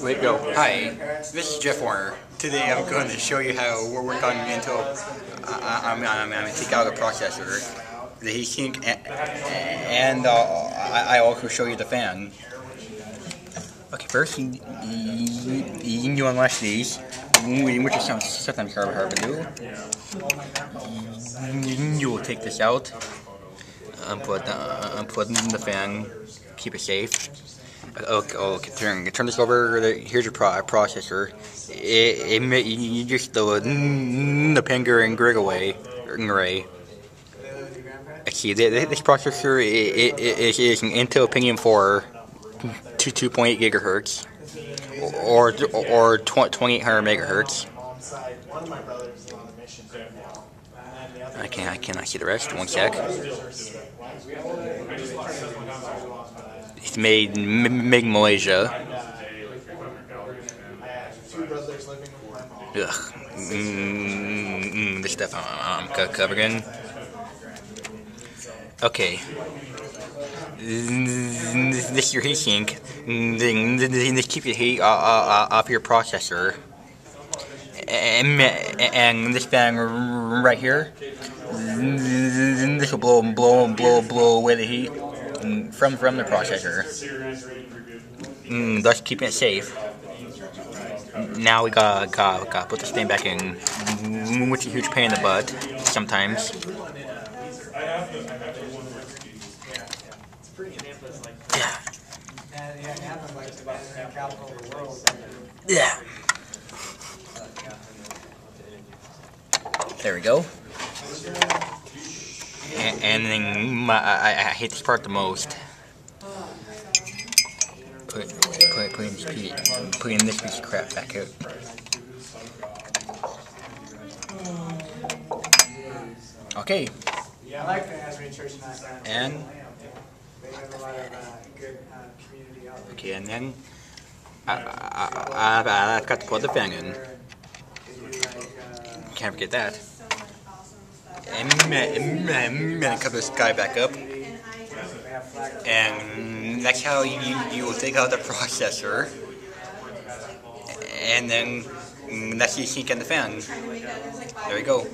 Wait, go. Hi, this is Jeff Warner. Today I'm going to show you how we're working into I'm going to take out a processor, the heatsink, and I also show you the fan. Okay, first you unlash these, which is sometimes hard to do. You will take this out, unplug the fan, keep it safe. Okay, turn this over. Here's your processor. You just the finger and grig away. See, this processor is an Intel Pentium 4 to 2.8 gigahertz or 2800 megahertz. I cannot see the rest. One sec. It's made in Malaysia. Ugh. This stuff I'm covering. Okay. This is your heatsink. This keeps the heat off your processor. And this fan right here. This will blow away the heat from the processor, thus keeping it safe. Now we gotta put this thing back in, which is a huge pain in the butt sometimes. Yeah. There we go. And then I hate this part the most. Putting this piece of crap back out. Okay. Yeah, I like the Nazarene Church in that. And they have a lot of good community outreach. okay, and then I've got to plug the fan in. Can't forget that. And cover this guy back up. And that's how you will take out the processor. And then that's the heatsink and the fan. There you go.